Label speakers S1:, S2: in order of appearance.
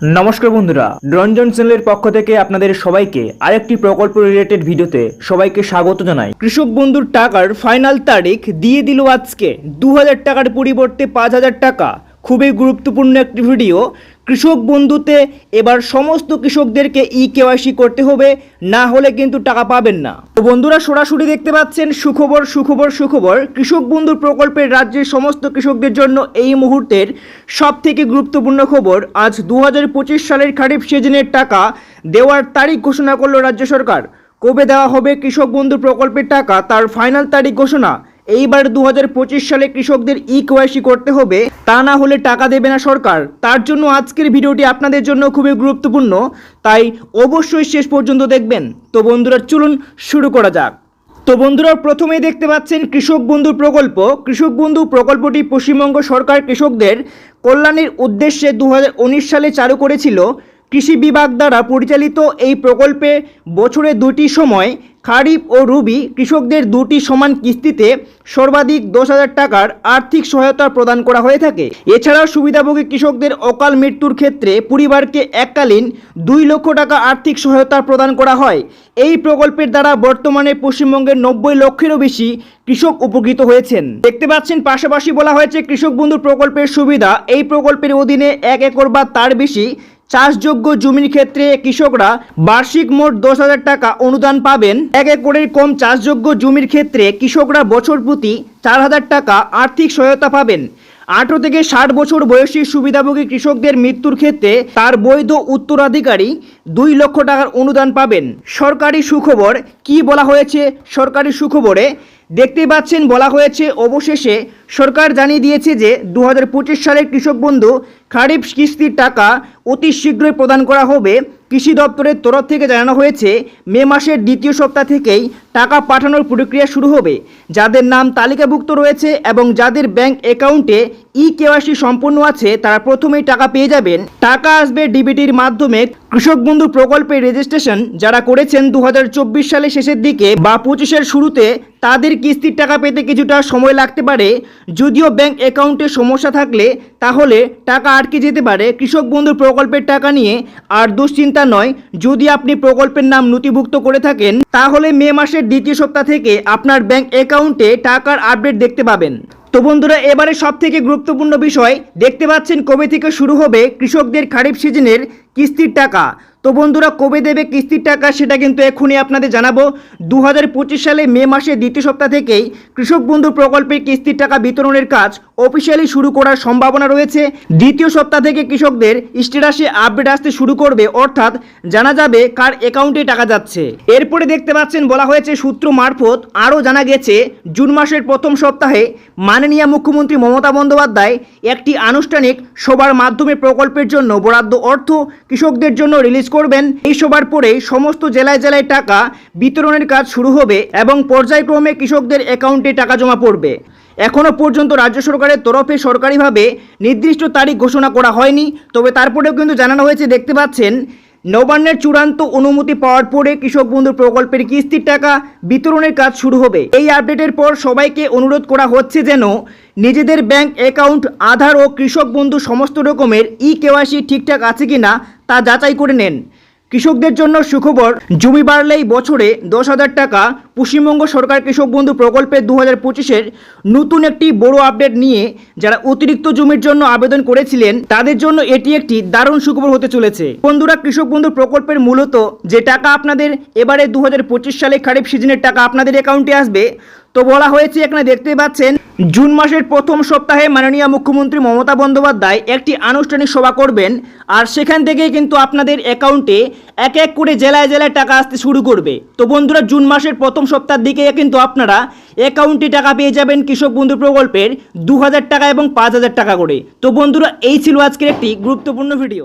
S1: নমস্কার বন্ধুরা, রঞ্জন চ্যানেলের পক্ষ থেকে আপনাদের সবাইকে আরেকটি প্রকল্প রিলেটেড ভিডিওতে সবাইকে স্বাগত জানাই। কৃষক বন্ধুর টাকার ফাইনাল তারিখ দিয়ে দিল আজকে। 2000 টাকার পরিবর্তে 5000 টাকা। খুবই গুরুত্বপূর্ণ একটি ভিডিও। কৃষক বন্ধুতে এবার সমস্ত কৃষকদেরকে KYC করতে হবে, না হলে কিন্তু টাকা পাবেন না। তো বন্ধুরা, সরাসরি দেখতে পাচ্ছেন সুখবর সুখবর সুখবর। কৃষক বন্ধুর প্রকল্পের রাজ্যের সমস্ত কৃষকদের জন্য এই মুহূর্তের সবথেকে গুরুত্বপূর্ণ খবর। আজ 2025 সালের খারিফ সিজনের টাকা দেওয়ার তারিখ ঘোষণা করল রাজ্য সরকার। কবে দেওয়া হবে কৃষক বন্ধু প্রকল্পের টাকা, তার ফাইনাল তারিখ ঘোষণা। এইবার 2025 সালে কৃষকদের KYC করতে হবে, তা না হলে টাকা দেবে না সরকার। তার জন্য আজকের ভিডিওটি আপনাদের জন্য খুবই গুরুত্বপূর্ণ, তাই অবশ্যই শেষ পর্যন্ত দেখবেন। তো বন্ধুরা, চলুন শুরু করা যাক। তো বন্ধুরা, প্রথমেই দেখতে পাচ্ছেন কৃষক বন্ধু প্রকল্প। কৃষক বন্ধু প্রকল্পটি পশ্চিমবঙ্গ সরকার কৃষকদের কল্যাণের উদ্দেশ্যে 2019 সালে চালু করেছিল। কৃষি বিভাগ দ্বারা পরিচালিত এই প্রকল্পে বছরে দুটি সময় খারিফ ও রবি কৃষকদের দুটি সমান কিস্তিতে সর্বাধিক 10,000 টাকার আর্থিক সহায়তা প্রদান করা হয়ে থাকে। এছাড়াও সুবিধাভোগী কৃষকদের অকাল মৃত্যুর ক্ষেত্রে পরিবারকে এককালীন 2 লক্ষ টাকা আর্থিক সহায়তা প্রদান করা হয়। এই প্রকল্পের দ্বারা বর্তমানে পশ্চিমবঙ্গের 90 লক্ষেরও বেশি কৃষক উপকৃত হয়েছেন। দেখতে পাচ্ছেন পাশাপাশি বলা হয়েছে কৃষক বন্ধু প্রকল্পের সুবিধা। এই প্রকল্পের অধীনে 1 একর বা তার বেশি চাষযোগ্য জমির ক্ষেত্রে কৃষকরা বার্ষিক মোট 10,000 টাকা অনুদান পাবেন। 1 একরের কম চাষযোগ্য জমির ক্ষেত্রে কৃষকরা বছর প্রতি 4,000 টাকা আর্থিক সহায়তা পাবেন। 18 থেকে 60 বছর বয়সী সুবিধাভোগী কৃষকদের মৃত্যুর ক্ষেত্রে তার বৈধ উত্তরাধিকারী 2 লক্ষ টাকার অনুদান পাবেন। সরকারি সুখবর কি বলা হয়েছে? সরকারি সুখবরে দেখতে পাচ্ছেন বলা হয়েছে অবশেষে সরকার জানিয়ে দিয়েছে যে 2025 সালের কৃষক বন্ধু খারিফ কিস্তির টাকা অতি শীঘ্রই প্রদান করা হবে। কৃষি দপ্তরের তরফ থেকে জানানো হয়েছে মে মাসের দ্বিতীয় সপ্তাহ থেকেই টাকা পাঠানোর প্রক্রিয়া শুরু হবে। যাদের নাম তালিকাভুক্ত রয়েছে এবং যাদের ব্যাংক অ্যাকাউন্টে KYC সম্পন্ন আছে তারা প্রথমেই টাকা পেয়ে যাবেন। টাকা আসবে ডিবিটির মাধ্যমে। কৃষক বন্ধু প্রকল্পের রেজিস্ট্রেশন যারা করেছেন 2024 সালের শেষের দিকে বা 25-এর শুরুতে, তাদের কিস্তির টাকা পেতে কিছুটা সময় লাগতে পারে। যদিও ব্যাংক অ্যাকাউন্টে সমস্যা থাকলে তাহলে টাকা আটকে যেতে পারে। কৃষক বন্ধু প্রকল্পের টাকা নিয়ে আর দুশ্চিন্তা নয়। যদি আপনি প্রকল্পের নাম নথিভুক্ত করে থাকেন তাহলে মে মাসের দ্বিতীয় সপ্তাহ থেকে আপনার ব্যাংক অ্যাকাউন্টে টাকার আপডেট দেখতে পাবেন। তো বন্ধুরা, এবারে সবথেকে গুরুত্বপূর্ণ বিষয় দেখতে পাচ্ছেন কবে থেকে শুরু হবে কৃষকদের খারিফ সিজনের কিস্তির টাকা। তো বন্ধুরা, কবে দেবে কিস্তির টাকা সেটা কিন্তু এখনই আপনাদের জানাবো। 2025 সালে মে মাসের দ্বিতীয় সপ্তাহ থেকেই কৃষক বন্ধু প্রকল্পের কিস্তির টাকা বিতরণের কাজ অফিসিয়ালি শুরু করার সম্ভাবনা রয়েছে। দ্বিতীয় সপ্তাহ থেকে কৃষকদের স্ট্যাটাসে আপডেট আসতে শুরু করবে, অর্থাৎ জানা যাবে কার অ্যাকাউন্টে টাকা যাচ্ছে। এরপরে দেখতে পাচ্ছেন বলা হয়েছে সূত্র মারফত আরও জানা গেছে জুন মাসের প্রথম সপ্তাহে মাননীয় মুখ্যমন্ত্রী মমতা বন্দ্যোপাধ্যায় একটি আনুষ্ঠানিক সভার মাধ্যমে প্রকল্পের জন্য বরাদ্দ অর্থ কৃষকদের জন্য রিলিজ করবেন। এই সভার পরে সমস্ত জেলায় জেলায় টাকা বিতরণের কাজ শুরু হবে এবং পর্যায়ক্রমে কৃষকদের অ্যাকাউন্টে টাকা জমা পড়বে। এখনও পর্যন্ত রাজ্য সরকারের তরফে সরকারিভাবে নির্দিষ্ট তারিখ ঘোষণা করা হয়নি, তবে তারপরেও কিন্তু জানানো হয়েছে। দেখতে পাচ্ছেন নবান্নের চূড়ান্ত অনুমতি পাওয়ার পরে কৃষক বন্ধু প্রকল্পের কিস্তির টাকা বিতরণের কাজ শুরু হবে। এই আপডেটের পর সবাইকে অনুরোধ করা হচ্ছে যেন নিজেদের ব্যাংক অ্যাকাউন্ট, আধার ও কৃষক বন্ধু সমস্ত রকমের KYC ঠিকঠাক আছে কিনা তা যাচাই করে নেন। কৃষকদের জন্য সুখবর, জমি বাড়লেই বছরে 10,000 টাকা। পশ্চিমবঙ্গ সরকার কৃষক বন্ধু প্রকল্পের 2025-এর নতুন একটি বড় আপডেট নিয়ে যারা অতিরিক্ত জমির জন্য আবেদন করেছিলেন তাদের জন্য এটি একটি দারুণ সুখবর হতে চলেছে। বন্ধুরা, কৃষক বন্ধু প্রকল্পের মূলত যে টাকা আপনাদের এবারে 2025 সালে খারিফ সিজনের টাকা আপনাদের অ্যাকাউন্টে আসবে, তো বলা হয়েছে এখানে দেখতে পাচ্ছেন জুন মাসের প্রথম সপ্তাহে মাননীয় মুখ্যমন্ত্রী মমতা বন্দ্যোপাধ্যায় একটি আনুষ্ঠানিক সভা করবেন, আর সেখান থেকেই কিন্তু আপনাদের অ্যাকাউন্টে এক এক করে জেলায় জেলায় টাকা আসতে শুরু করবে। তো বন্ধুরা, জুন মাসের প্রথম সপ্তাহের দিকে কিন্তু আপনারা অ্যাকাউন্টে টাকা পেয়ে যাবেন কৃষক বন্ধু প্রকল্পের 2,000 টাকা এবং 5,000 টাকা করে। তো বন্ধুরা, এই ছিল আজকের একটি গুরুত্বপূর্ণ ভিডিও।